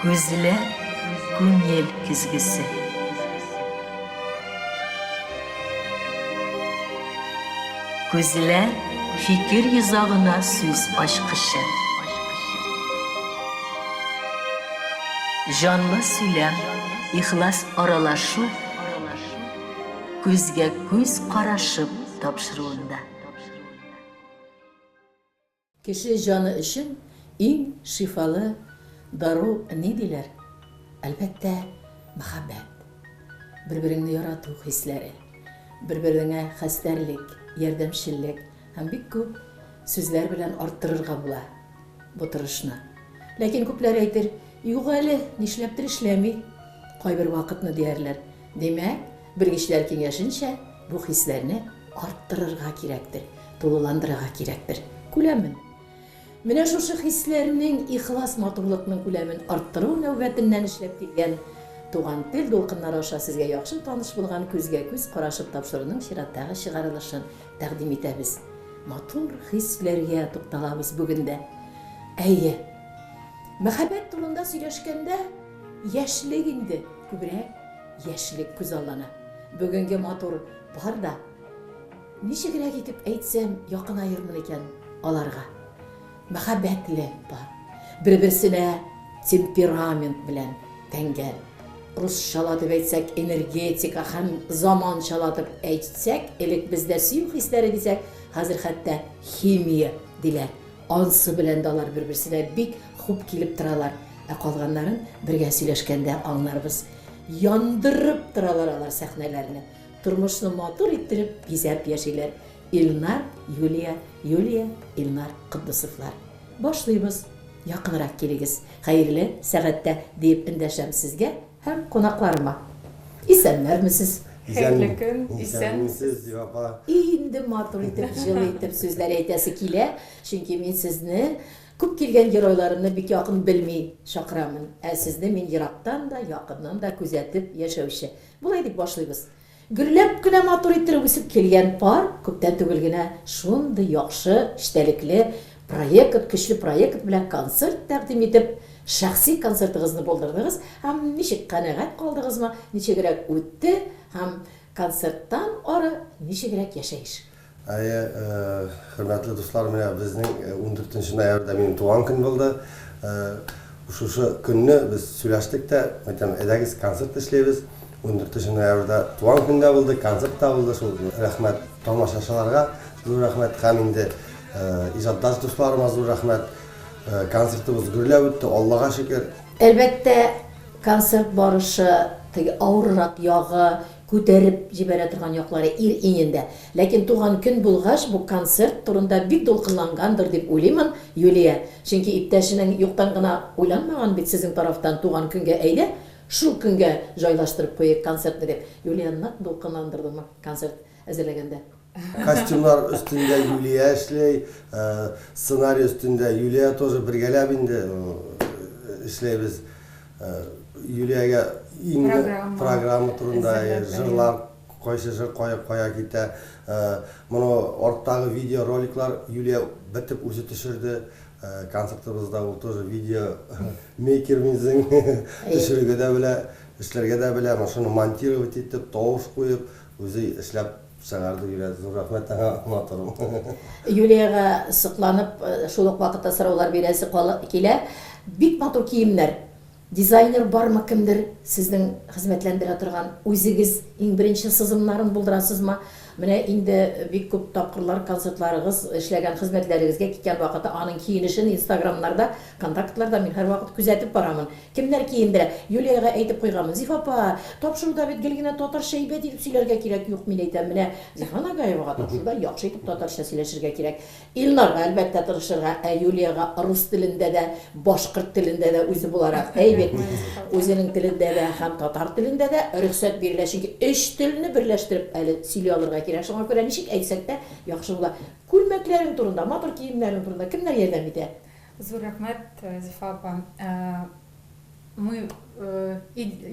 Көзілі көңел күзгісі. Көзілі fikir yüzağına söz aşkışı. Canlı söylem, ihlas aralaşu, көзге көз қарашып тапшыруында. Кеше жаны үшін ең шифалы дару не дейлер? Әлбәттә, мөхәббәт. Бір-біріңні ярату хисләре, бір-біріңә хәстәрлек, ярдәмшіллек һәм бик күп сүзләр белән арттырырга була бу тырышны. Ләкин күпләр әйтер, юк әле, нишләптер эшләми, кайбер вакытны диярләр. Демәк, белгечләр киңәшенчә, бу хисләрне арттырырга кирәктер, тулыландырырга кирәктер. Күләмен. Менә шушы хисләрнең ихлас матурлыкның күләмен арттыру нәүбәтеннән эшләп килгән туган тел дулкыннары аша сезгә яхшы таныш булган күзгә күз карашып тапшыруның чираттагы чыгарылышын тәкъдим итәбез. Матур хисләргә тукталабыз бүген дә. Әйе. Мәхәббәт турында сөйләшкәндә яшьлек инде күбрәк яшьлек күз аллана. Бүгенге матур бар да ничегрәк итеп әйтсәм якынайырмын икән аларга. Мәхәббәтле бар. Бер-берсенә темперамент белән тәңгәл. Русчалатып әйтсәк, энергетика һәм заманчалатып әйтсәк, элек бездә сөю хисләре дисәк, хәзер хәтта химия диләр. Ансы белән дә алар бер-берсенә бик хуп килеп торалар. Ә калганнарын бергә сөйләшкәндә аңларбыз. Яндырып торалар алар сәхнәләрне. Тормышны матур иттереп бизәп яшиләр. Илнар, Юлия, Илнар Кыддысовлар. Башлыйбыз. Якынрак килегез. Хәерле сәгатьтә дип эндәшәм сезгә һәм кунакларыма. Исәнмермесез? Хәерле көн, исәнмесез, апа. Инде матур итеп, җылы итеп сүзләр әйтәсе килә, чөнки мин сезне күп килгән геройларымны бик якын белми шакырамын. Ә сезне мин ерактан да, якыннан да күзәтеп яшәүче. Булай дип башлыйбыз. Гөрләп кенә матур итеп үсеп килгән пар, күптән түгел генә шундый яхшы, эчтәлекле проект, көчле проект белән концерт тәкъдим итеп, шәхси концертыгызны булдырдыгыз һәм ничек кәнәгать калдыгызмы, ничегрәк үтте һәм концерттан ары ничегрәк яшәйш? Хөрмәтле дуслар, менә безнең 14 ноябрьдә минем туган көн булды. Шушы көнне без сөйләштек тә, әйтәм, әйдәгез концерт эшләйбез. 14 ноябрьдә туган көн дә булды, концерт та булды. Шул рәхмәт тамашачыларга, зур рәхмәт һәм инде иҗатдаш дусларыма зур рәхмәт. Концертыбыз гөрләп үтте, Аллага шөкер. Әлбәттә, концерт барышы теге авыррак ягы, күтәреп җибәрә торган яклары ир иңендә. Ләкин туган көн булгач, бу концерт турында бик дулкынлангандыр дип уйлыймын, Юлия. Чөнки иптәшенең юктан гына уйланмаган бит сезнең тарафтан туган көнгә әйдә, шул көнгә җайлаштырып куйык концертны дип. Юлияны дулкынландырдымы концерт әзерләгәндә? Костюмлар өстендә Юлия эшләй, сценарий өстендә Юлия тоже бергәләп инде эшләйбез. Юлиягә программа турында җырлар, кайсы җыр кая китә. Моны арттагы видеороликлар Юлия бетеп үзе төшерде. Концертыбызда ул тоже видео мейкермизин төшерергә дә белә, эшләргә дә белә, шуны монтировать итеп, тавыш куеп, үзе эшләп чыгарды. Юлия, зур рәхмәт матурым. Юлияга сыкланып, шул ук вакытта сораулар бирәсе килә. Бик матур киемнәр. Дизайнер бармы кемдер сезнең хезмәтләндерә торган, үзегез иң беренче сызымнарын булдырасызмы? Менә инде бик күп тапкырлар концертларыгыз, эшләгән хезмәтләрегезгә киткән вакытта аның киенешен Instagramнарда, контактларда мин һәр вакыт күзәтеп барамын. Кемнәр киендерә? Юлияга әйтеп куйганмын. Зифа апа, тапшыруда бит гел генә татарча әйбәт итеп сөйләргә кирәк. Юк, мин әйтәм, менә Зифа Нагаевага тапшыруда яхшы итеп татарча сөйләшергә кирәк. Илнарга әлбәттә тырышырга, ә Юлияга рус телендә дә, башкорт телендә дә үзе буларак әйбәт. Үзенең телендә дә һәм татар телендә дә рөхсәт бирелә, чөнки өч телне берләштереп әле сөйли алырга кирәк. Шуңа күрә ничек әйтсәк тә яхшы була. Күлмәкләрен турында, матур киемнәрен турында кемнәр ярдәм итә? Зур рәхмәт, Зифа апа.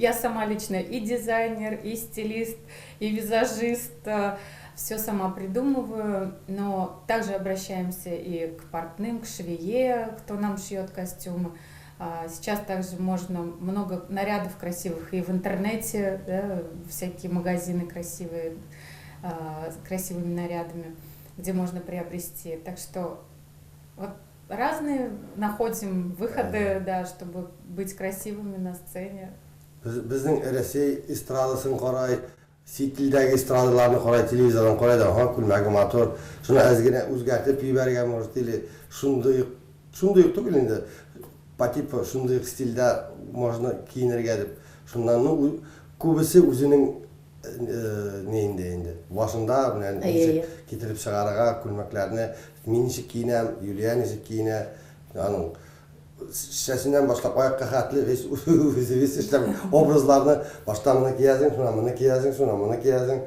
Я сама лично и дизайнер, и стилист, и визажист. Все сама придумываю, но также обращаемся и к портным, к швее, кто нам шьет костюмы. Сейчас также можно много нарядов красивых и в интернете, да, всякие магазины красивые, с красивыми нарядами, где можно приобрести. Так что вот разные находим выходы, да, чтобы быть красивыми на сцене. Біздің Ресей эстрадасын қарай, шетелдегі эстрадаларын қарай, телевизордан қарай да күлмәгі мотор, шуны әзгене өзгәртіп жіберген может, или шундый түгел енді, по типу шундый стильда можно киінерге деп. Шундан көбісі өзінің нейінде енді, башында кетіріп шығарыға, күлмәклеріне, мен нешік киінем, Юлия нешік киіне, шешесінен башлап аяққа қатылы өз ішлем образларını баштан мұны киязың, шуна мұны киязың, шуна мұны киязың.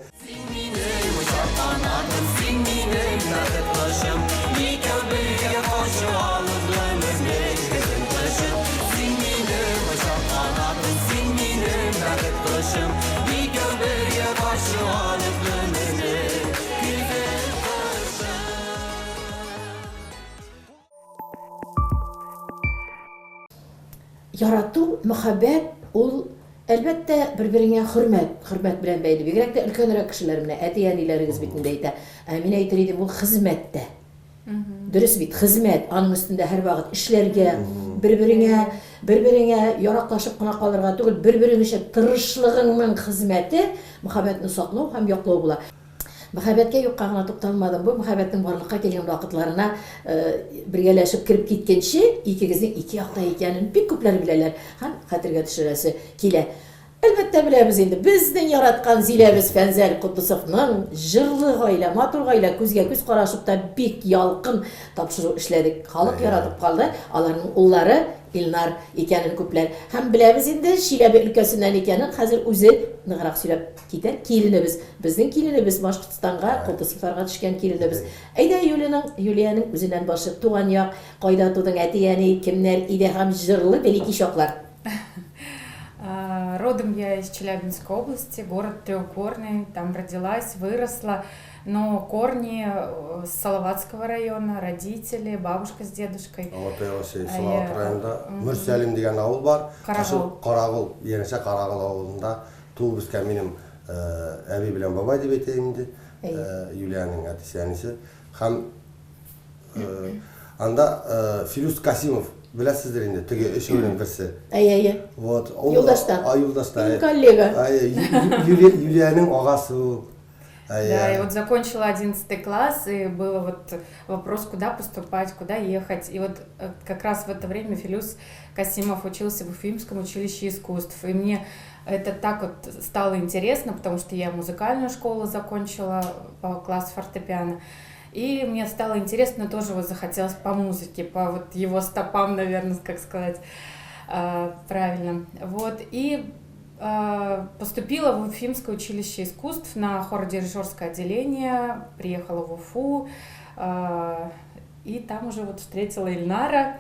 Ярату, мөхәббәт, ул әлбәттә бер-береңә хөрмәт белән бәйле. Бигрәк тә өлкәнрәк кешеләр менә әти-әниләрегез бит инде әйтә. Мин әйтер идем, ул хезмәттә. Дөрес бит, хезмәт, аның өстендә һәр вакыт эшләргә, бер-береңә яраклашып кына калырга түгел, бер-берең өчен тырышлыгыңның хезмәте мөхәббәтне саклау һәм яклау була. Мөхәббәткә юкка гына тукталмадым. Бу мөхәббәтнең барлыкка килгән вакытларына бергәләшеп кирип киткәнче, икегезнең ике якта икәнен бик күпләр беләләр һәм хәтергә төшерәсе килә. Әлбәттә беләбез инде, безнең яраткан Зиләбез Фәнзәл Кутлысовның җырлы гаилә, матур гаилә, күзгә күз карашып та бик ялкын тапшыру эшләдек. Халык яратып калды. Аларның уллары Илнар икәнен күпләр һәм беләбез инде Чиләбе өлкәсеннән икәнен хәзер үзе ныграк сөйләп китәр. Киленебез, безнең киленебез Башкортстанга, Кутлысовларга төшкән киленебез. Әйдә Юлияның үзеннән башы туган як, кайда тудың әти-әни, кемнәр иде һәм җырлы великий чаклар. Родом я из Челябинской области, город Трехгорный, там родилась, выросла, но корни с Салаватского района, родители, бабушка с дедушкой. Салават районында Мүрсәлим деген ауыл бар. Қарағыл, енеше Қарағыл ауылында туып өскен менің әби белән бабай деп әйтәйем инде. Юлияның әтисе-әнисе. Һәм анда Фирус Касимов білесіздер енді, түге үшеуінің бірсі. Вот. Юлдаштан. Юлдаштан. Коллега. Юлияның ағасы. Да, и вот закончила 11 класс, и был вот вопрос, куда поступать, куда ехать. И вот как раз в это время Филюс Касимов учился в Уфимском училище искусств. И мне это так вот стало интересно, потому что я музыкальную школу закончила по классу фортепиано. И мне стало интересно, тоже вот захотелось по музыке, по вот его стопам, наверное, как сказать правильно. Вот, и поступила в Уфимское училище искусств на хородирижерское отделение, приехала в Уфу, и там уже вот встретила Ильнара.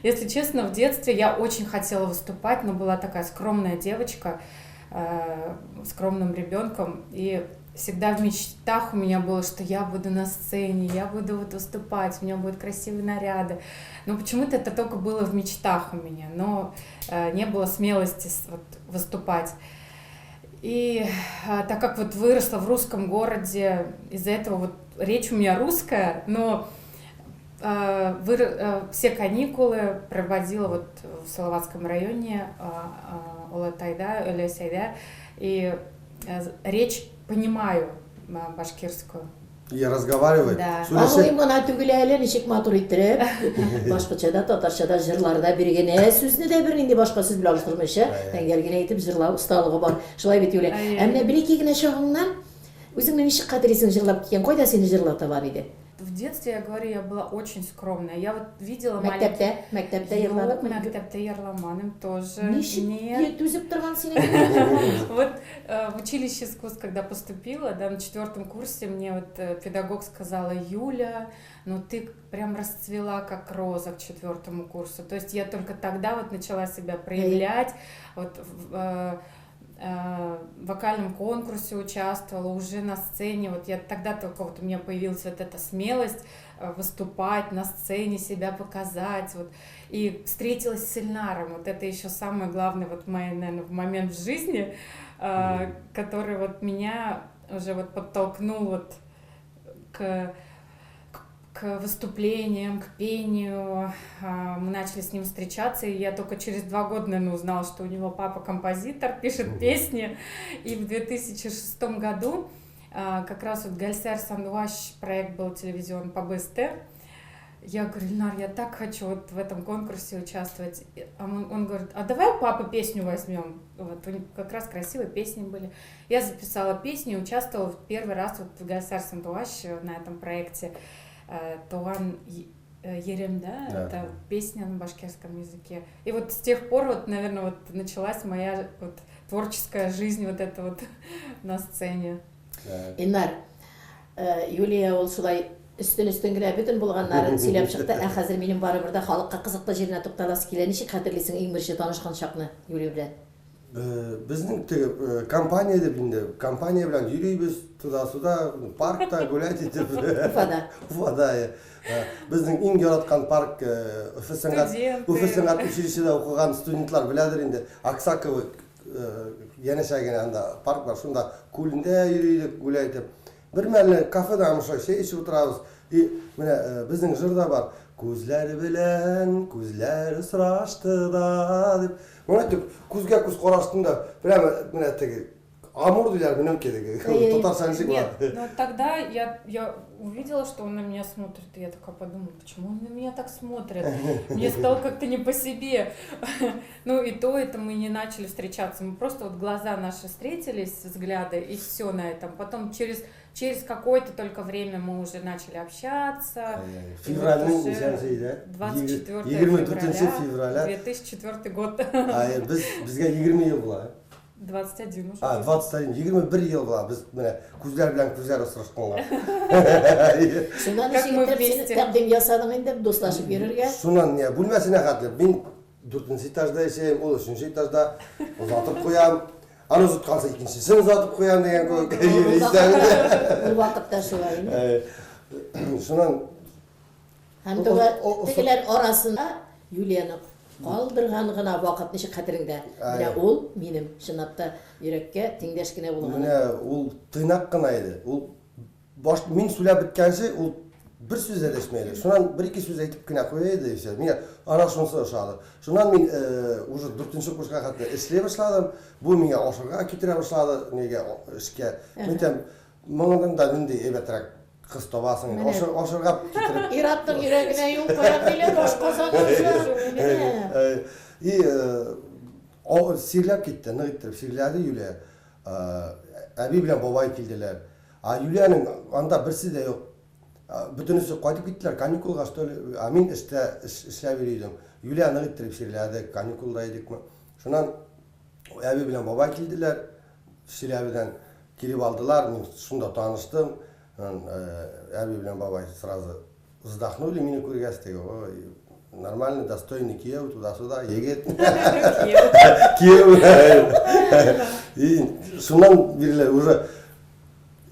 Если честно, в детстве я очень хотела выступать, но была такая скромная девочка, скромным ребенком, и всегда в мечтах у меня было, что я буду на сцене, я буду вот выступать, у меня будут красивые наряды. Но почему-то это только было в мечтах у меня, но не было смелости вот выступать. И так как вот выросла в русском городе, из-за этого вот речь у меня русская, но все каникулы проводила вот в Салаватском районе, Улатайда, и речь понимаю башкирскую. И разговаривает. Да. Аңлыйм гына түгел әле, ничек матур иттереп, башкачада, татарчада җырларда биргәнә сүзне дә бер нинди башка сүз белән алыштырмыйча, тәңгәл генә итеп җырлау осталыгы бар. Шулай бит Юлия. Әмма бер-ике генә чагыңнан үзеңне ничек кадерлисең җырлап киткән, кайда сине җырлап табар иде? В детстве, я говорю, я была очень скромная. Я вот видела Мәктәптә йырладыкмы? Мәктәптә йырламадым тоже. Ничек түзеп торган сине? Вот в училище искусств, когда поступила, да, на 4 курсе мне вот педагог сказала: Юля, ну ты прям расцвела как роза к 4 курсу. То есть я только тогда вот начала себя проявлять, вот вокальном конкурсе участвовала, уже на сцене. Вот я тогда только вот у меня появилась вот эта смелость выступать на сцене, себя показать. Вот. И встретилась с Ильнаром. Вот это еще самый главный вот мой, наверное, момент в жизни, который вот меня уже вот подтолкнул вот к выступлениям, к пению. Мы начали с ним встречаться, и я только через 2 года, наверное, узнала, что у него папа композитор, пишет песни. И в 2006 году как раз вот Гальсер Сандуаш проект был телевизионный по БСТ. Я говорю: Ильнар, я так хочу вот в этом конкурсе участвовать. Он говорит: а давай у папы песню возьмем. Вот, у них как раз красивые песни были. Я записала песню и участвовала в первый раз вот в Гальсер Сандуаш на этом проекте. Туан Ерем, да, это песня на башкирском языке. И вот с тех пор, вот, наверное, вот началась моя вот творческая жизнь вот эта вот на сцене. Ильнар, Юлия ол шулай үстін генә бөтен булганнарын сөйләп чыкты. Ә хәзер минем барыбырда халыкка кызыклы җиренә тукталасы килә. Ничек хәтерлисең иң беренче танышкан чакны Юлия белән? Безнең теге компания дип инде, компания белән йөрибез, туда-сюда, паркта гулять итеп. Уфада. Безнең иң яраткан парк Уфа сәнгать училищеда укыган студентлар беләдер инде. Аксакова янәшәгән анда парк бар, шунда күлендә йөридек, гулять итеп. Бер мәлне кафеда мыша чәй эчеп утырабыз. И менә безнең җырда бар: күзләр белән күзләр сорашты да дип. Монда күзгә күз караштында прямо менә теге Амур диләр минем кедеге. Татарча Нет, но тогда я увидела, что он на меня смотрит, и я такая подумала: почему он на меня так смотрит? Мне стало как-то не по себе. Ну и то это мы не начали встречаться, мы просто вот глаза наши встретились, взгляды, и все на этом. Потом через какое-то только время мы уже начали общаться. Февральный ничәнче, да? 24 февраля 2004 год. Безгә 20 ел була. 21 уже. 21, 21 ел була. Без менә күзләр белән күзләр осрашканга. Шуннан ишетеп тәкъдим ясадың инде дуслашып йөрергә. Шуннан не бүлмәсенә хәтле. Мин 4нче этажда яшәйм, ул 3нче этажда узатып куям. Аны узатканса икенчесен узатып куям дигән Ул вакытта шулай. Шуннан Һәм тегеләр арасында Юлияны калдырган гына вакыт ничек хәтереңдә? Менә ул минем чынлап та йөрәккә тиңдәш кенә булган. Менә ул тыйнак кына иде. Ул мин сөйләп биткәнче ул бер сүз дә дәшмәде. Шуннан бер-ике сүз әйтеп кенә куя иде. Миңа ана шунысы ошады. Шуннан мин уже 4нче курска хәтле эшләй башладым. Бу миңа ашарга китерә башлады. Нигә эшкә. Мин моңдан да инде әйбәтрәк кыз табасың. Ашарга китереп. Ираттың йөрәгенә юл куя диләр, башкасаң. И сирләп китте, нык итеп сирләде Юлия. Әби белән бабай килделәр. Юлияның анда берсе дә юк. Бөтенесе кайтып киттеләр каникулга, что ли. Мин эшләп йөридем. Юлия нык итеп сирләде, каникулда идекме. Шуннан әби белән бабай килделәр. Сирләбедән килеп алдылар, мин шунда таныштым. Әби белән бабай сразу вздохнули, мине күргәс теге, нормальный, достойный кияү, туда-сюда, егет. Кияү. И шуннан биреләр уже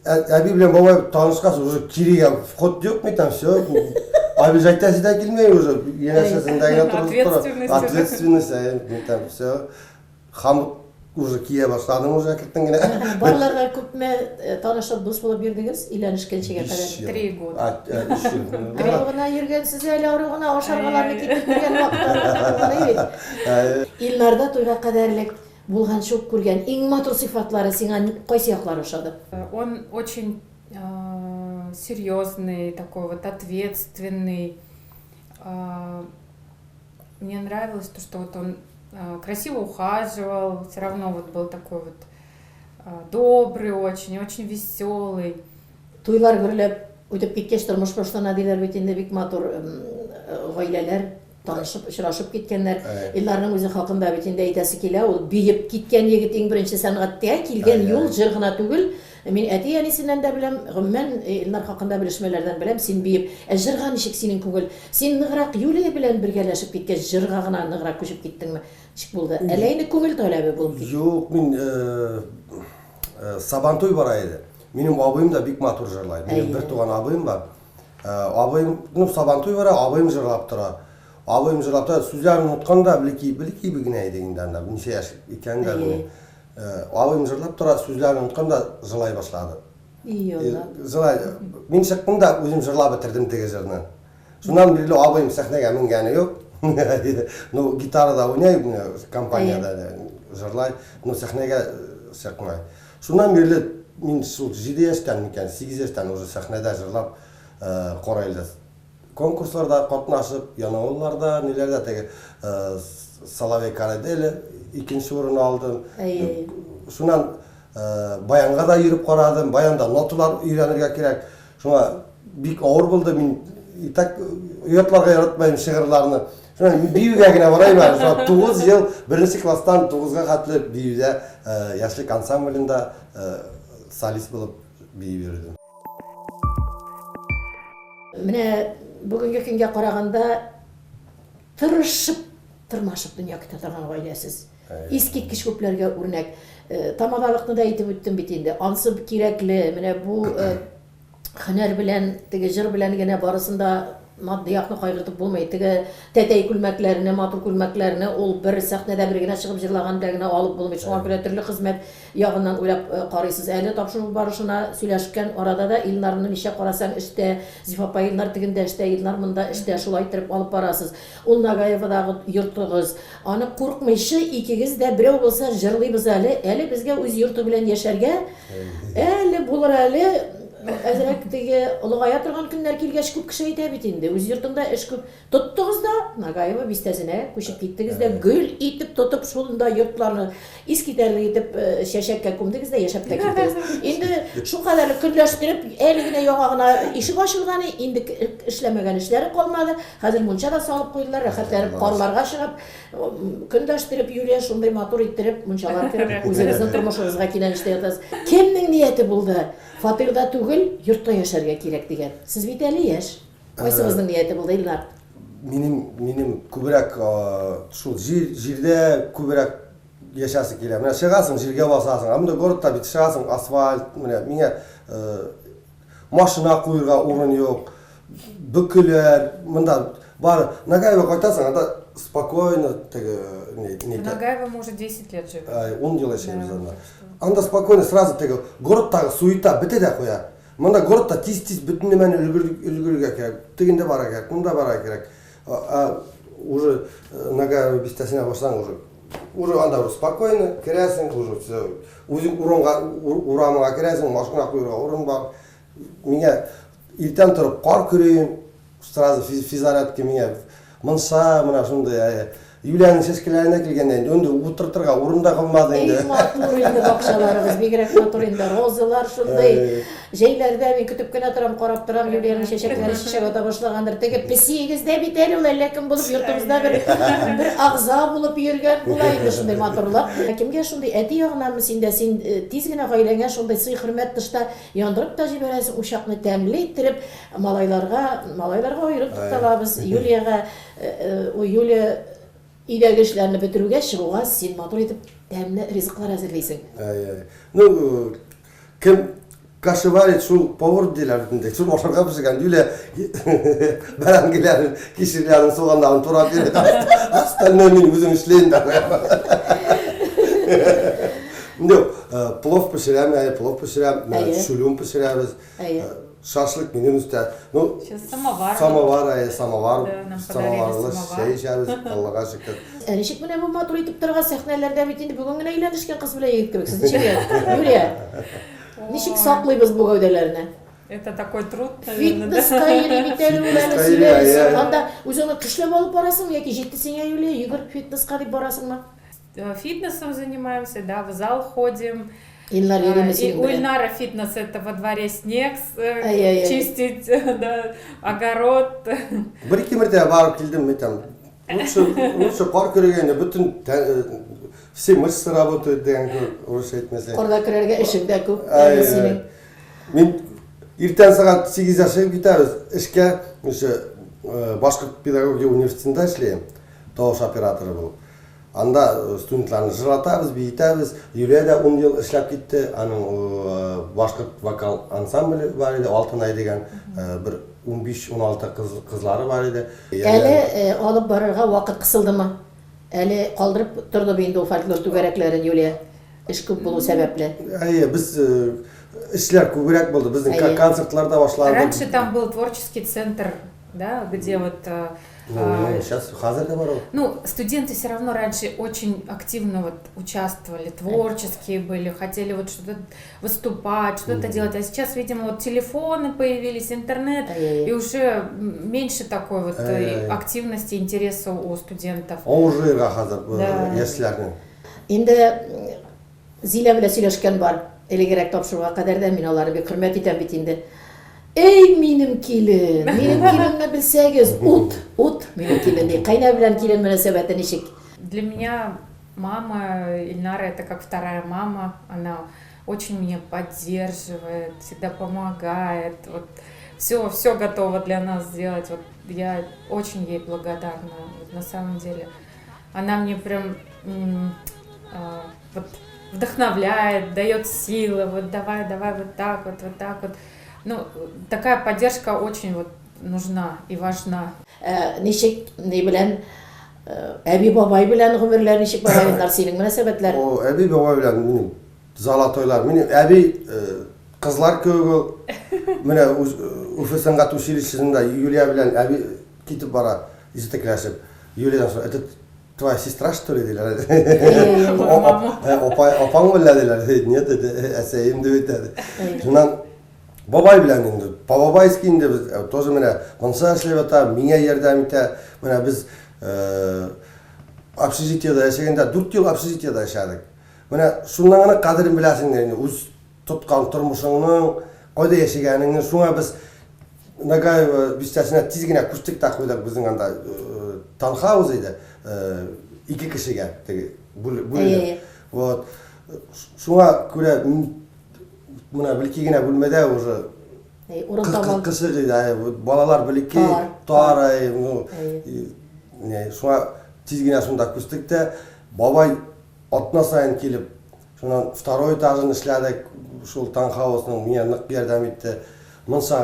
әби белән бабай танышкас уже киригә вход юк, ми там все. Обязательно сюда килмәй уже, янәшәсендә генә торып. Ответственность, ми там все. Хам уже кия башладым уже кеттен генә. Балаларга күпме танышып дус булып йөрдегез? Өйләнешкәнчегә кадәр 3 год. Гына йөргәнсез, әле арыгына ашаргаларны китеп йөргән вакытлар. Илнарда туйга кадәрлек булган шук күргән иң матур сыйфатлары сиңа кайсы яклары ошады? Он очень серьезный, такой вот ответственный. Мне нравилось то, что вот он красиво ухаживал, все равно вот был такой вот добрый очень, очень веселый. Туйлар гөрләп үтеп киткәч тормыш башлана диләр бит инде бик матур гаиләләр танышып, очрашып киткәннәр. Илларның үзе хакында бит инде әйтәсе килә, ул биеп киткән егет иң беренче сәнгатькә килгән юл җыр гына түгел, Мин әти әнисеннән дә беләм, гомумән Илнар хакында белешмәләрдән беләм, син биеп. Җырга ничек синең күңел? Син ныграк Юлия белән бергәләшеп киткәч, җырга гына ныграк күчеп киттеңме? Ничек булды? Әллә инде күңел талабы булып китте? Yok, Сабантуй бар иде. Минем абыйым да бик матур жырлайды. Минем бер туган абыйым бар. Абыйым, Сабантуй бар, абыйым жырлап тора. Абыйым жырлап тора, сүзләрен унытканда билеки бигенә дигәндән да, ничә яшь икән дә белмим. Абыйым жырлап тора, сүзләрен унытканда җырлай башлады. Жырлай. Мин чыктым да үзем жырлап бетердем теге җырны. Шуннан бирле абыйым сәхнәгә менгәне юк. Ну, гитарада уйнай, компанияда жырлай, но сәхнәгә чыкмай. Шуннан бирле мин шул 7 яшьтән микән, 8 яшьтән уже сәхнәдә жырлап карайлы. Конкурсларда катнашып, янаулларда, ниләрдә теге Соловей Караделе икенче урын алдым. Шуннан баянга да йөреп карадым, баянда ноталар өйрәнергә кирәк. Шуңа бик авыр булды, мин и так уятларга яратмайм шигырьләрне. Шуннан биюгә генә барайм әле. Шуңа 9 ел 1 класстан 9га хәтле биюдә яшьлек ансамблендә солист булып биеп йөрдем. Менә бүгенге көнгә караганда тырышып, тырмашып дөнья көтә торган гаиләсез. Искиткеч күпләргә үрнәк. Тамадалыкны да әйтеп үттем бит инде. Ансы кирәкле. Менә бу һөнәр белән, теге җыр белән генә барысында матди якны кайгыртып булмый. Теге тәтәй күлмәкләрне, матур күлмәкләрне ул бер сәхнәдә бер генә чыгып җырлаган белән генә алып булмый. Шуңа күрә төрле хезмәт ягыннан уйлап карыйсыз. Әле тапшыру барышына сөйләшкән арада да Илнарны ничә карасаң эштә, Зифапа Илнар тегендә эштә, Илнар монда эштә, шулай итеп алып барасыз. Ул Нагаевадагы йортыгыз. Аны куркмыйчы икегез дә берәү булса җырлыйбыз әле. Әле безгә үз йорты белән яшәргә. Әле булыр әле. Әзрәк теге олыгая торган көннәр килгәч күп кеше әйтә бит инде. Үз йортында эш күп. Тоттыгыз да Нагаева бистәсенә күчеп киттегез дә, гөл итеп тотып шунда йортларны искитәрлек итеп чәчәккә күмдегез дә яшәп тә киттегез. Инде шу кадәр көнләштереп, әле генә яңа гына ишек ачылган, инде эшләмәгән эшләре калмады. Хәзер мунча да салып куйдылар, рәхәтләнеп карларга чыгып, көнләштереп Юлия шундай матур иттереп мунчалар кереп, үзегезнең тормышыгызга киләнештә ятасыз. Кемнең нияте булды? Фатирда түгел, йортта яшәргә кирәк дигән. Сез бит әле яшь. Кайсыгызның нияте булды, Илнар? Минем күбрәк шул җирдә күбрәк яшәсе килә. Менә чыгасың, җиргә басасың. Монда городта бит чыгасың, асфальт, менә миңа машина куярга урын юк. Бөкеләр, монда бар. Нагаева кайтасың, анда спокойно теге Нагаева может 10 лет живет. 10 ел яшәйбез анда. Анда спокойно сразу теге городтагы суета бетә дә куя. Монда городта тиз-тиз бөтен нәмәне өлгерергә кирәк. Тегендә бара кирәк, монда бара кирәк. Уже Нагаева бистәсенә башлан уже анда уже спокойно керәсең, уже все. Үзең урамга керәсең, машина куярга урын бар. Миңа иртән торып кар күрәм, сразу физзарядка миңа монса, менә шундай Юлияның шешкеләренә килгәндә инде утыртырга урында калмады инде. Матур инде бакчаларыгыз, бигрәк матур инде. Розалар шундай. Җәйләрдә мин көтеп кенә торам, карап торам, Юлияның чәчәкләре чәчәк ата башлагандыр. Теге песигездә бит әле ул әллә кем булып йортыбызда бер агза булып йөргән була инде шундай матурлап. Кемгә шундай әти ягыннанмы синдә, син тиз генә гаиләңә шундай сый-хөрмәт тышта яндырып та җибәрәсең, учакны тәмле иттереп, малайларга аерып тоталабыз. Юлияга Юлия İdəgi işlərini bitirüge çıkığa sen matur edip təmli rızıklar hazırlaysın. Ну, kim kaşıvarit şu povur dilerinde, şu başarıga pişirgen Юлия berengilerin, kişilerin soğanların turap yerine aslanın önünü bizim işleyin de. Plov pişirem, şulum pişiremiz. Шашлык менен үстә. Ну, самовар, самоварлы шәй эчәбез, Аллага шөкер. Ничек менә бу матур итеп торган сәхнәләрдә бит инде бүген генә өйләнешкән кыз белән егет кебек. Сез ничек, Юлия? Ничек саклыйбыз бу гәүдәләрне? Это такой труд, наверное, да? Фитнеска йөри бит әле үләне сөйләйсең. Анда үзеңне көчләп алып барасың яки җитте сиңа Юлия, йөгереп фитнеска дип барасыңмы? Фитнесом занимаемся, да, в зал ходим. И у Ильнара фитнес это во дворе снег чистить, да, огород. Бір-екі мәртебе барып келдім, лучше қар көргенде бүтін все мышцы работают деген орысша айтмаса. Корда кірерге ішің де көп. Сенің. Мен ертең сағат 8-де шығып кетеміз. Ішке Башқұрт педагогия университетінде ішлеймін. Тоғыш операторы болып. Анда студентларны жыратабыз, бейтабыз. Юлия да 10 жыл ішлеп кетті. Аның Башқұрт вокал ансамблі бар еді. Алтынай деген бір 15-16 қызлары бар еді. Әлі алып барырға вақыт қысылды ма? Әлі қалдырып тұрды бейінді фольклор түгәрәклерін Юлия? Іш көп болу сәбәплі. Біз ішлер көбірек болды. Біздің концертларда башланды. Раньше там был творческий центр, да, где вот... Сейчас хазар да бар ол. Ну, студенты все равно раньше очень активно вот участвовали, творческие были, хотели вот что-то выступать, что-то делать. А сейчас, видимо, вот телефоны появились, интернет, и уже меньше такой вот активности, интереса у студентов. Уже хазар яшьләрнең. Енді Зилә белән сөйләшкән бар. Элегрәк тапшыруга кадәр дә мин аларны бик хөрмәт итәм бит инде. Эй, минем киленне белсәгез, ут минем килен. Кайна белән килен мөнәсәбәте ничек? Для меня мама Ильнара это как вторая мама. Она очень меня поддерживает, всегда помогает. Вот все готова для нас сделать. Вот я очень ей благодарна, на самом деле. Она мне прям вот вдохновляет, дает силы. Вот давай вот так вот. Ну, такая поддержка очень вот нужна и важна. Ничек ни белән әби бабай белән гомерләр ничек барганнар синең мөнәсәбәтләр? О, әби бабай белән минем золотойлар. Минем әби кызлар көбү. Менә Уфа сәнгать училищесында Юлия белән әби китеп бара, изтекләшеп. Юлиядан соң это твоя сестра, что ли, диләр. Опаң белән диләр. Нет, это әсәем дип әйтәде. Шуннан бабай белән инде, по-бабайски инде без тоже менә монса эшләп ята, миңа ярдәм итә. Менә без общежитиеда яшәгәндә 4 ел общежитиеда яшәдек. Менә шуннан гына кадерен беләсеңдер инде, үз тоткан тормышыңның, кайда яшәгәнеңне, шуңа без Нагаева бистәсенә тиз генә күчтек та куйдык безнең анда танхаус иде. 2 кешегә теге бүлек. Вот. Шуңа күрә Мына бүлке генә бүлмәдә уже кысык иде. Балалар бүлекке тар, шуңа тиз генә шунда күстек тә бабай атна сайын килеп, шуннан второй этажын эшләдек, шул танхаусның миңа нык ярдәм итте. Монса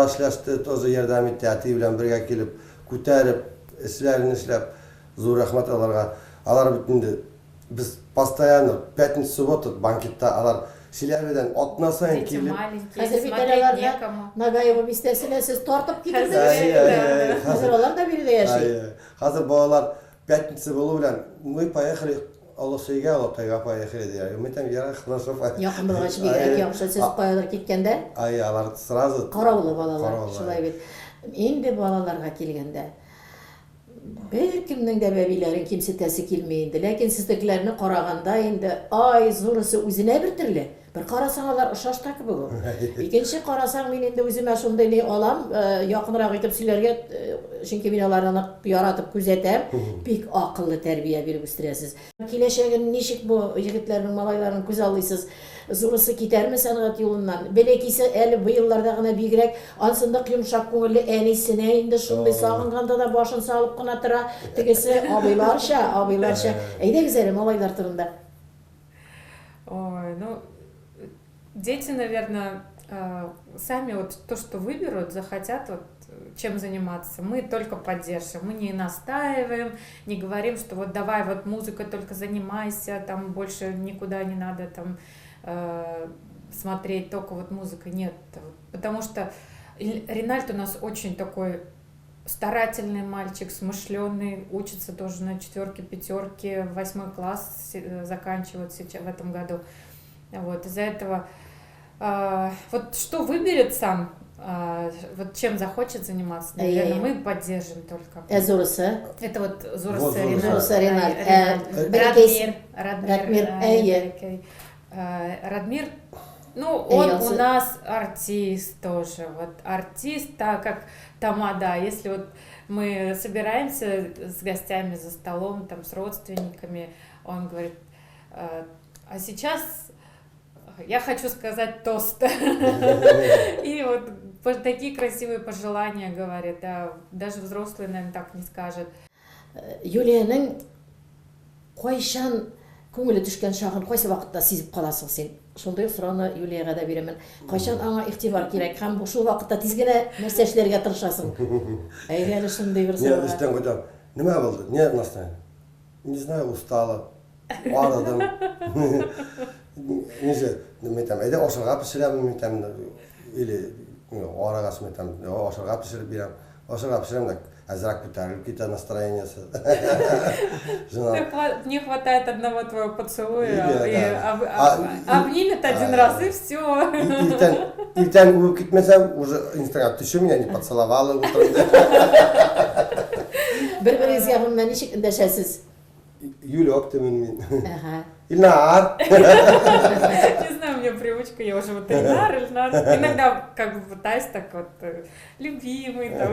эшләште, тоже ярдәм итте, әти белән бергә килеп, күтәреп, эшләрен эшләп, зур рәхмәт аларга. Алар бит инде без постоянно пятница, суббота банкетта алар Шиләрдән атна сайын килеп. Хәзер бит аларда Нагаева бистәсенә сез тартып китердегез. Хәзер алар да биредә яши. Хәзер балалар пятница булу белән мы поехали Аллашыйга, Алатайга поехали диләр. Мен там яра хорошо. Якын булгач бигрәк яхшы сез каядыр киткәндә. Алар сразу караулы балалар. Шулай бит. Инде балаларга килгәндә Беркемнең дә бәбиләрен кимсетәсе килми инде, ләкин сездәкләрне караганда инде ай зурысы үзенә бер төрле. Бер карасаң алар ошаш та кебек. Икенче карасаң мин инде үземә шундый ни алам, якынрак итеп сөйләргә, чөнки мин аларны яратып күзәтәм, бик акыллы тәрбия биреп үстерәсез. Киләчәген ничек бу җегетләрнең, малайларның күз алыйсыз? Зурысы китәрме сәнгать юлыннан? Бәләкисе әле бу елларда гына бигрәк ансындык йомшак күңелле әнисенә инде шундый сагынганда да башын салып кына тора. Тегесе абыйларча. Әйдәгез әле малайлар турында. Ой, ну дети, наверное, сами вот то, что выберут, захотят вот чем заниматься, мы только поддержим, мы не настаиваем, не говорим, что вот давай вот музыкой только занимайся, там больше никуда не надо там смотреть, только вот музыка, нет, потому что Ринальд у нас очень такой старательный мальчик, смышленый, учится тоже на 4-ке, 5-ке, 8 класс заканчивает сейчас в этом году. Вот из-за этого вот что выберет сам, вот чем захочет заниматься, наверное, мы поддержим только. Это вот Зурасы Радмир. Ну, он у нас артист тоже. Вот артист, так как Тамада. Если вот мы собираемся с гостями за столом, там, с родственниками, он говорит, а сейчас я хочу сказать тост. И вот такие красивые пожелания говорит, да, даже взрослый, наверное, так не скажет. Юлияның қойшан көңілі түшкен шағын қойсы вақытта сезіп қаласың сен. Сондай сұрауны Юлияға да беремін. Қойшан аңа иғтибар керек, һәм шул вақытта тезгене нәрсә эшләргә тырышасың. Әйгәле шундай бір Не, сұрауға. іштен қойдам. Неме болды? Не настроение? Не знаю, устала. Арадым. Неше, мен там, әйде ошырға пішіремін, мен там, или арағасы мен там, ошырға пішіріп берем. Ошырға пішіремін, әзірак көтеріліп кете настроениесі. Не хватает одного твоего поцелуя, Или, и да. обнимет один раз, и все. Ертең өп кетмесем, уже Инстаграм түші меня не поцеловала утром. Бір-біріңізге бұнымен нешік үндәшәсіз? Юля оптимин мен. Аха. Ильнар. Не знаю, у меня привычка, я уже вот Ильнар. Иногда как бы пытаюсь так вот, любимый там.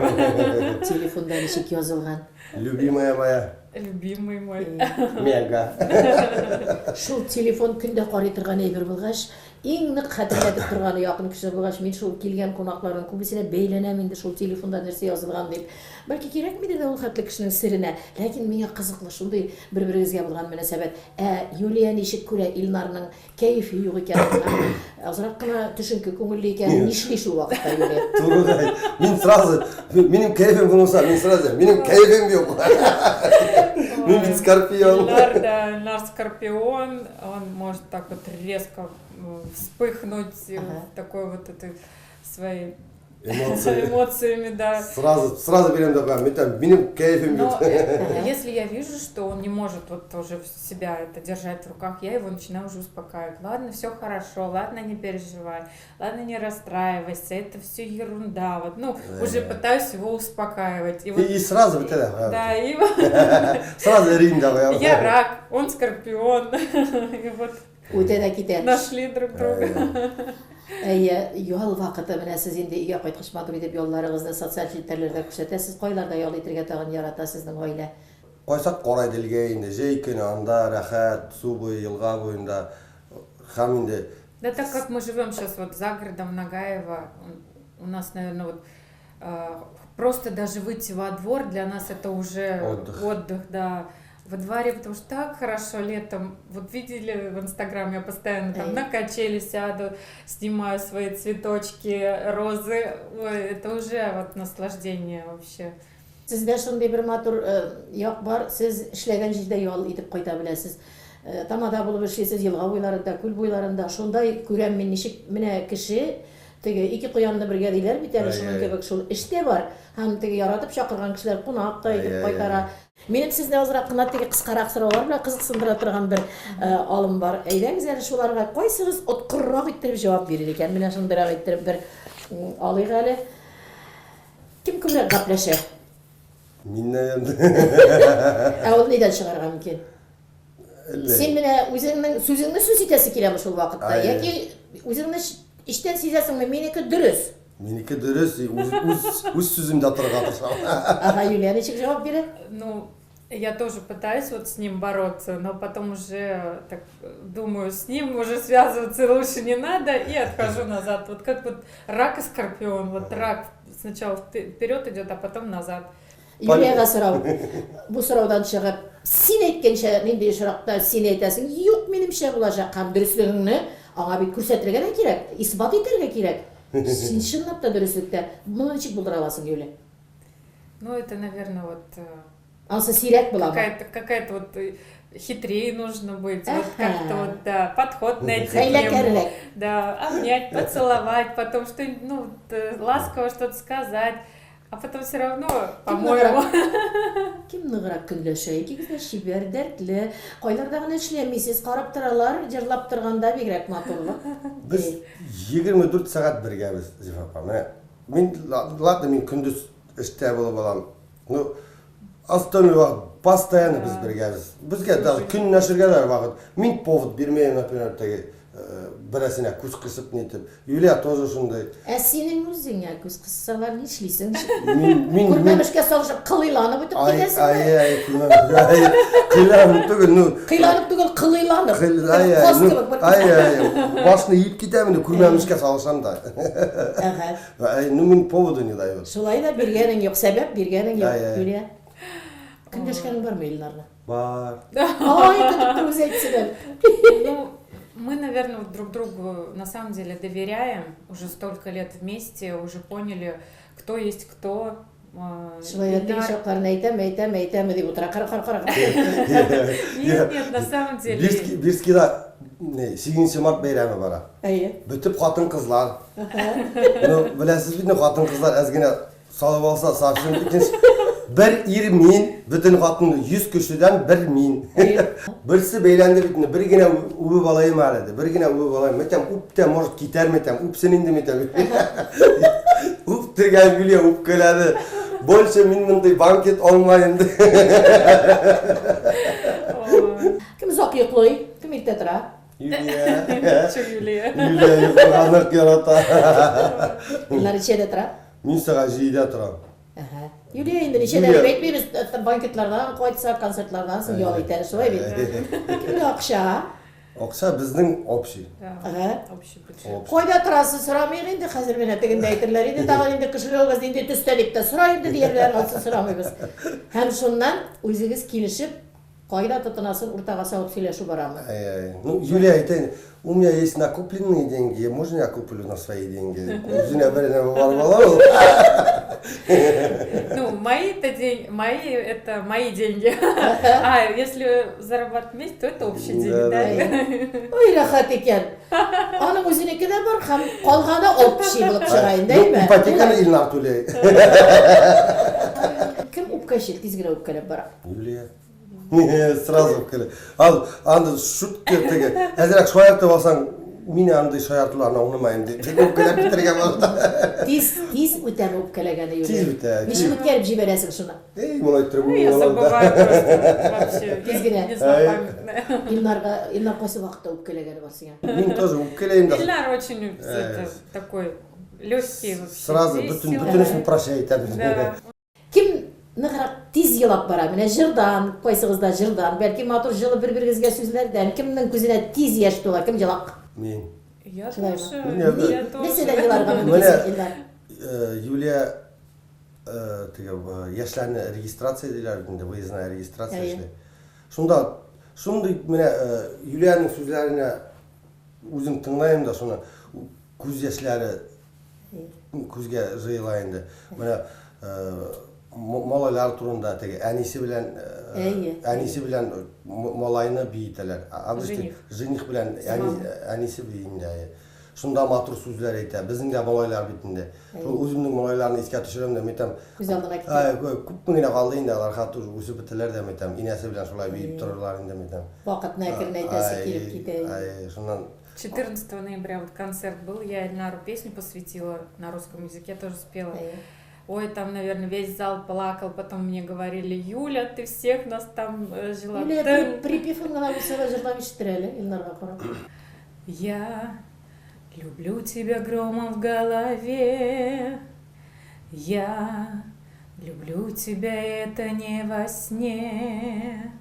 Телефонда нешік язылған. Любимая моя. Любимый мой. Мега. Шул телефон күндә карый торган әйбер булгач, иң нык хәтерләтеп торганы якын кеше булгач, мин шул килгән кунакларның күбесенә бәйләнәм инде шул телефонда нәрсә язылган дип. Бәлки кирәкмидер дә ул хәтле кешенең серенә, ләкин миңа кызыклы шундый бер-берегезгә булган мөнәсәбәт. Юлия ничек күрә Илнарның кәефе юк икәнен, азрак кына төшенке күңелле икәнен нишли шул вакытта Юлия? Тургай. Мен сразу, менің кайфым болса, мен сразу, менің кайфым yok. Мен ведь скорпион. Ильнар скорпион, он может так вот резко вспыхнуть в такой вот этой своей эмоциями, да. Сразу берем добавим, менің кайфым Но yok. если я вижу, что он не может вот уже себя это держать в руках, я его начинаю уже успокаивать. Ладно, все хорошо, ладно, не переживай, ладно, не расстраивайся, это все ерунда. Вот, ну, уже пытаюсь его успокаивать. И, вот, И сразу вот это. да, и Сразу рим давай. я рак, он скорпион. И вот Үтә дә китә. нашли друг друга. Ял вакыты менә сез инде өйгә кайткач матур итеп ялларыгызны социаль челтәрләрдә күрсәтәсез. Кайларда ял итәргә тагын ярата сезнең гаилә? Қойсақ қорай делге инде, жей көне анда, рахат, су бойы, елға бойында, хам инде. Да так как мы живем сейчас вот за городом Нагаева, у нас, наверное, вот просто даже выйти во двор для нас это уже отдых, да. Во дворе, потому что так хорошо летом. Вот видели в Инстаграме, я постоянно там на качели сяду, снимаю свои цветочки, розы. Ой, это уже вот наслаждение вообще. Сездә шундый бер матур як бар, сез эшләгән җирдә ял итеп кайта беләсез. Тамада булып эшлисез елга буйларында, күл буйларында. Шундай күрәм мин ничек менә кеше теге ике куянны бергә диләр бит әле шуның кебек шул эштә бар. Һәм теге яратып чакырган кешеләр кунак та итеп кайтара. Минем сездә азрак кына теге кыскарак сораулар белән кызыксындыра торган бер алым бар. Әйдәгез әле шуларга кайсыгыз откыррак иттереп җавап бирер икән. Менә шундыйрак иттереп бер алыйк әле. Кем күбрәк гапләшә? Мин, наверное. Ул нидән чыгарга мөмкин? Сен менә үзеңнең сүзеңне сүз итәсе киләме шул вакытта? Яки үзеңне иштән сизәсеңме? Минеке дөрес. Минеке дөрес, үз сүземдә торырга тырышам. Ага, Юлия ничек җавап бирә? Ну, я тоже пытаюсь вот с ним бороться, но потом уже так думаю, с ним уже связываться лучше не надо и отхожу назад. Вот как вот рак и скорпион, вот рак сначала вперед идет, а потом назад. Юлияга сорау. Бу сораудан чыгып, син әйткәнчә нинди очракта син әйтәсең? Юк, минемчә булачак. Һәм дөреслекне аңа бит күрсәтергә дә кирәк, исбат итәргә кирәк. Син чынлап та дөреслектә. Моны ничек булдыра аласың, Юлия? Ну, это, наверное, вот Ансы сирәк була. какая-то вот хитрее нужно быть, вот как-то вот, да, подход найти к нему, да, обнять, поцеловать, потом что, ну, ласково что-то сказать. А потом все равно, по-моему... Ким ныграк көнләшә? Икегез дә шибәр, дәртле. Кайларда гына эшләмисез, карап торалар, җырлап торганда бигрәк матурлык. Biz 24 saat birgemiz, Zifar apam. Мен күндіз іште болып аламын. Ну, остальной уақыт постоянно біз біргеміз. Бізге даже күн нәшірге де уақыт. Мен повод бермеймін, например, бірәсіне көз қысып нетіп. Юлия тоже шундай. Сенің өзіңе көз қыссалар не ішлейсің? Мен Көрмемішке салжып қылиланып өтіп кетесің бе? қиланып түгіл, Қиланып түгіл қылиланып. басына иіп кетемін, көрмемішке салышам да. Мен поводу не даю. Солай да бергенің жоқ, сәбәп бергенің жоқ, Юлия. Күндешкенің бар ма Елнарда? Бар. Ай, күдікті өзі айтсыған. Ну, мы, наверное, вот друг другу на самом деле доверяем. Уже столько лет вместе, уже поняли, кто есть кто. Шылайаттың шоқтарын айтам деп отыра қара. Нет, на самом деле. Бирскида 8 март байрамы бара. Бүтіп қатын қызлар. Білесіз бе, қатын қызлар әзгене салып алса, сапшын екінші. Bir iri min, bütün katında 100 kişiden bir min. Birisi beylendi bitinde, bir gene ubu balayım aradı, bir gene ubu balayım. Metem up da может gider metem, up senin de metem. Up da gel gülüyor, up geldi. Bolşa min mındı banket olmayındı. Kim zok yokluy? Kim irtetra? Юлия. Что, Юлия? Юлия yıkılganlık yarata. Bunlar içede tra? Min sana jide turam. Юлия енді нешелері бетпейміз банкеттерден, қойтса концерттерден соң yol етері солай бет. Кімге ақша? Ақша біздің общий. Общий бюджет. Қойда тұрасы сұрамайық енді қазір мен әтігінде айтырлар енді тағын енді кішілігіз енді түсті деп та сұрайымды дерлерін алсын сұрамайбыз. Һәм шуннан өзіңіз келішіп қойда тұтынасын ұртаға сауып сөйлешу барамын. Ну, Юлия, это у меня есть накопленные деньги, можно я куплю на свои деньги? Юлия, Ну, мои это мои деньги. А если зарабатывать вместе, то это общие деньги, да? Ой, рахат екен. Аның өзінекі де бар, һәм қалғаны общий болып шығайын, değil mi? Ипотеканы Илнар төлейді. Кім ұпкашыл, тезгіре ұпкалап бара? Юлия. Сразу ұпкалап. Ал, анды шутка теге. Әзірек шояртып алсаң, мен андай шояртыларына ұнамайым деп. Ұпкалап бітірген болды. Тез өтәм ұпкалағаны Юлия. Тез өтәм. Неше өткеріп жібересің шуны? Мұны айттырып Я забываю просто вообще. Я не злопамятная. Илнар қойсы вақытта ұпкалағаны барсың. Мен тоже ұпкалайым да. Ильнар очень такой легкий вообще. Сразу бүтінісін прощай айтады. Кім нығырақ тез елап бара? Міне жырдан, қойсығызда жырдан, бәлки матур жылы бір-біріңізге сөзлерден, кімнің көзіне тез еш тола, кім жылақ? Мен. Я Шылай тоже. ма? Я Несе де тоже. еларға мүмкесін, Илнар? Юлия яшьләрне регистрация диләр инде, выездная регистрация эшле. Шундай менә Юлияның сүзләренә үзем тыңлайым да, шуны күз яшьләре күзгә җыела инде. Менә малайлар турында теге әнисе белән малайны бийтәләр. Жених белән әнисе биендә. Шунда матур сүзләр әйтә. Безнең дә малайлар бит инде. Шул үземнең малайларны искә төшерәм дә әйтәм. Күз алдына китә. Күп генә калды инде, алар хәтта үсеп бетәләр дә әйтәм. Инәсе белән шулай биеп торырлар инде әйтәм. Вакытына кермәй әйтәсе килеп китә. Шуннан 14 ноября вот концерт был, я Эльнару песню посвятила на русском языке, тоже спела. Ой, там, наверное, весь зал плакал, потом мне говорили: Юля, ты всех нас там жила. Юлия, припевын гына булса да жырлап ишеттер әле, Илнарга карап. Я люблю тебя громом в голове, я люблю тебя, это не во сне.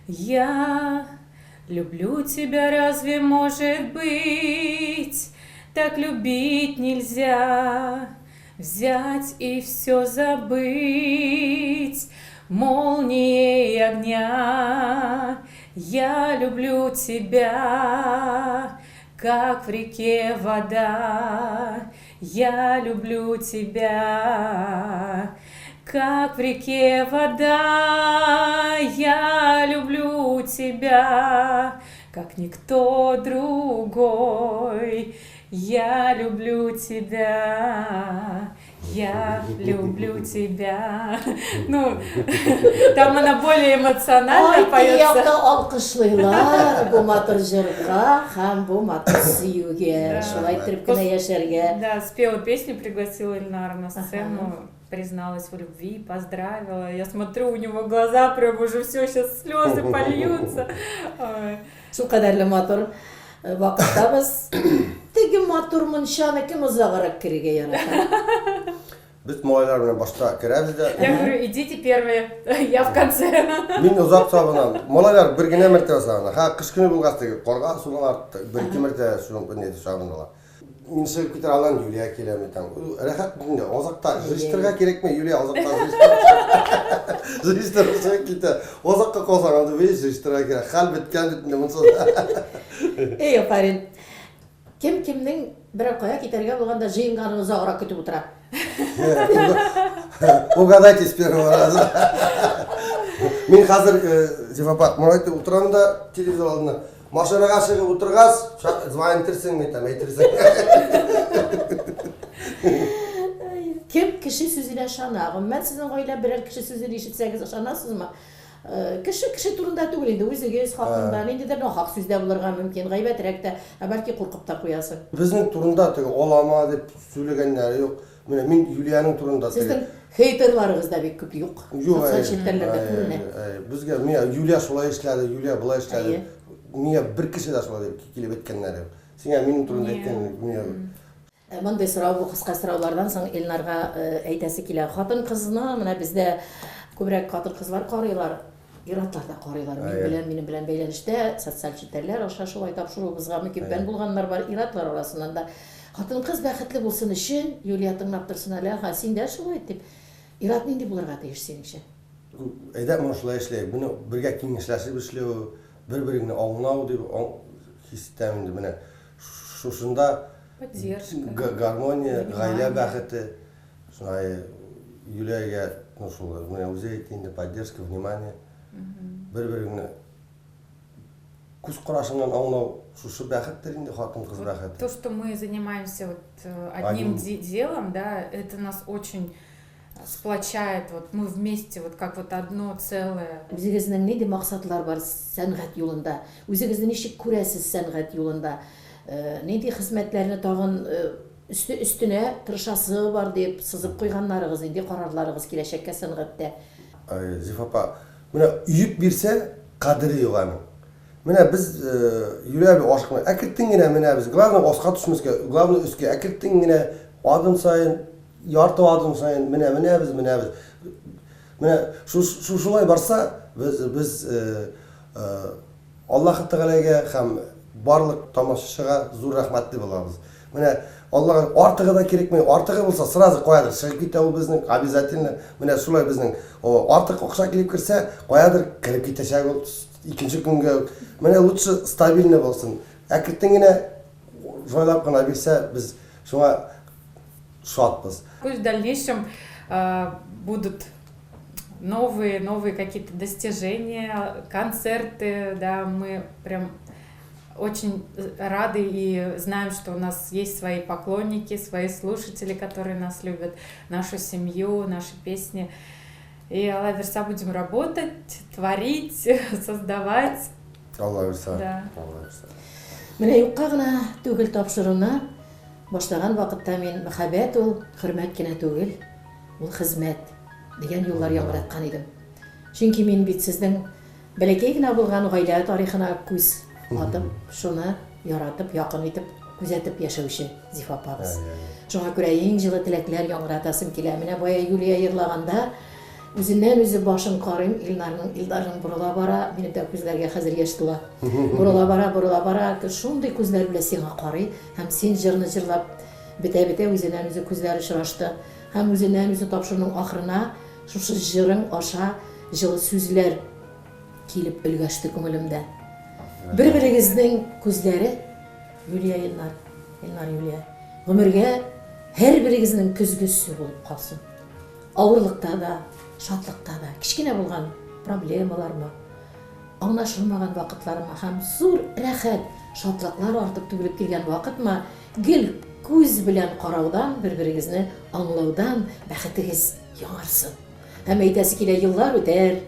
Я люблю тебя, разве может быть? Так любить нельзя, взять и все забыть молнией огня. Я люблю тебя, как в реке вода. Я люблю тебя, как в реке вода. Я люблю тебя, как никто другой. Я люблю тебя, я люблю тебя. Ну, там она более эмоционально поется. Ай, алкышлыйлар бу матур жырга һәм бу матур сөюгә, шулай итеп кенә яшәргә. Да, спела песню, пригласила Эльнара на сцену, призналась в любви, поздравила. Я смотрю, у него глаза прям уже все, сейчас слезы польются. Шул кадәрле матур. вакыттабыз теге матур мунчаны кем узагырак кирергә ярата. Biz малайлар белән башта керәбез дә. Я говорю, идите первые, я в конце. Мин узап сабынам. Малайлар бер генә мәртәбә сабына. Кыш көне булгас теге карга суның артты. Бер-ике мәртәбә шуның белән сабыналар. Мин шул китер алан Юлия киләм итәм. Рәхәт инде. Азакта җыштырга кирәкме? Юлия азакта җыштырга. Җыштырга китә. Азакка калсаң анда бер җыштырга кирәк. Хәл биткән дип монсы. Эй, Фарин. Кем-кемнең бер кая китәргә булганда җыенганы узаграк көтеп утыра. Угадайте с первого раза. Мин хәзер Зифапат Мурайтта утырам да телевизор алдына. Машинага чыгып утыргас, звонитирсең мен әйтерсең. Кем кеше сүзенә ышана? Гомумән сезнең гаилә берәр кеше сүзен ишетсәгез ышанасызмы? Кеше турында түгел инде, үзегез хакында ниндидер нахак сүздә булырга мөмкин, гайбәтрәк тә, бәлки куркып та куясың. Безнең турында теге алама дип сөйләгәннәре юк. Менә мин Юлияның турында Сезнең хейтерларыгыз да бик күп юк. Юк, Социаль челтәрләрдә күренә. Безгә миңа Юлия шулай эшләде, Юлия булай эшләде. Миңа бер кеше дә шулай килеп әйткәннәре. Сиңа минем турында әйткән миңа. Мондый сорау, бу кыска сораулардан соң Элнарга әйтәсе килә. Хатын-кызны менә бездә күбрәк хатын-кызлар карыйлар. Иратлар да карыйлар. Минем белән бәйләнештә социаль челтәрләр аша шулай тапшыруыбызга мөмкин булганнар бар иратлар арасыннан да. Хатын-кыз бәхетле булсын өчен, Юлия тыңлап торсын әле, син дә шулай дип. Ират нинди булырга тиеш синеңчә? Әйдә моны шулай эшләйек. Буны бергә киңәшләшеп эшләү, бер-береңне аңлау дип хис итәм инде менә. Шушында Поддержка. Гармония, гаилә бәхете. Шулай Юлиягә шулай менә үзе әйтте инде поддержка, внимание. Бер-береңне күз карашыңнан аңлау, шушы бәхеттер инде хатын-кыз бәхете. То, что мы занимаемся вот одним делом, да, это нас очень сплочает. Вот мы вместе, вот как вот одно целое. Үзегезнең нинди максатлар бар сәнгать юлында? Үзегезне ничек күрәсез сәнгать юлында? Нинди хезмәтләрне тагын өстенә тырышасы бар дип сызып куйганнарыгыз, инде карарларыгыз киләчәккә сәнгатьтә? Зифапа, менә үйүп бирсә, кадыры юк аның. Менә без Юлия бер ашыкны. Әкреттен генә менә без главный аска төшмәскә, главный өскә әкреттен генә адым сайын, ярты адым сайын менә без. Менә шулай барса, без Аллаһ Тәгаләгә һәм барлык тамашачыга зур рәхмәтле булабыз. Менә Аллаһ артыгы да кирәкмәй, артыгы булса сразу куядыр. Чыгып китә ул безнең обязательно. Менә шулай безнең артык акча килеп керсә, куядыр килеп китәчәк ул икенче көнгә. Менә лучше стабильно булсын. Әкреттен генә җайлап кына бирсә, без шуңа шатбыз. Пусть в дальнейшем будут новые какие-то достижения, концерты, да, мы прям очень рады и знаем, что у нас есть свои поклонники, свои слушатели, которые нас любят, нашу семью, наши песни. И Алла Верса будем работать, творить, создавать. Алла Верса. Да. Менә юкка гына түгел тапшыруны башлаган вакытта мин мәхәббәт ул хөрмәт кенә түгел, ул хезмәт дигән юллар яңгыраткан идем. Чөнки мин бит сезнең бәләкәй генә булган гаилә тарихына күз атып, шуны яратып, якын итеп, күзәтеп яшәүче Зифапабыз. Шуңа күрә иң җылы теләкләр яңгыратасым килә. Менә бая Юлия йырлаганда үзеннән үзе башын карыйм, Илдарның бурыла бара, минем дә күзләргә хәзер яшь тула. Бурыла бара, шундый күзләр белән сиңа карый, һәм син җырны җырлап бетә үзеннән үзе күзләре очрашты, һәм үзеннән үзе тапшыруның ахырына шушы җырың аша җылы сүзләр килеп өлгәште күңелемдә. Бер-берегезнең күзләре Юлия Илнар Юлия. Гомергә һәр берегезнең көзгесе булып калсын. Авырлыкта да, шатлыкта да, кичкенә булган проблемалармы, аңлашылмаган вакытлармы һәм зур рәхәт, шатлыклар артып түгелеп килгән вакытмы, гел күз белән караудан, бер-берегезне аңлаудан бәхетегез яңарсын. Һәм әйтәсе килә, еллар үтәр,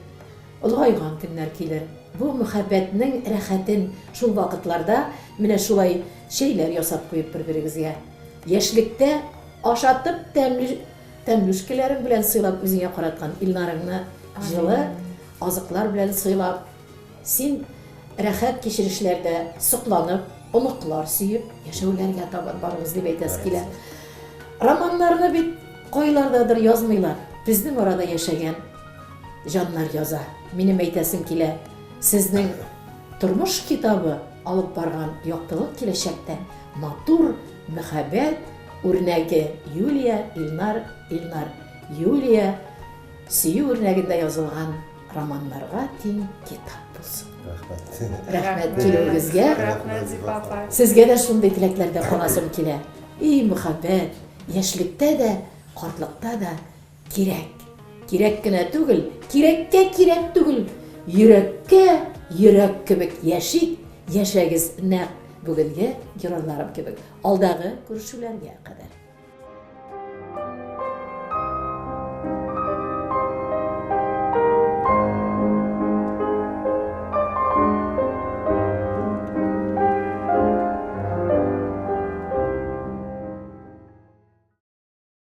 олгайган көннәр килер. Бу мәхәббәтнең рәхәтен шул вакытларда менә шулай шәйләр ясап куеп бер-берегезгә. Яшьлектә ашатып тәмлешкәләрең белән сыйлап үзеңә караткан Илнарыңны җылы азыклар белән сыйлап, син рәхәт кичерешләрдә сокланып, оныклар сөеп, яшәүләргә табан барыгыз дип әйтәсе килә. Романнарны бит кайлардадыр язмыйлар. Безнең арада яшәгән җаннар яза. Минем әйтәсем килә, сезнең тормыш китабы алып барган яктылык киләчәктә матур мәхәббәт үрнәге Юлия, Илнар, Юлия сөю үрнәгендә язылган романнарга тиң китап булсын. Рәхмәт килүегезгә. Рахмет, папа. Сезгә дә шундый теләкләрдә каласым килә. И мөхәббәт, яшьлектә дә, картлыкта да кирәк. Кирәк кенә түгел, кирәккә кирәк түгел. Йөрәккә йөрәк кебек яшик, яшәгез нәкъ бүгенге геройларым кебек. Алдагы күрешүләргә кадәр.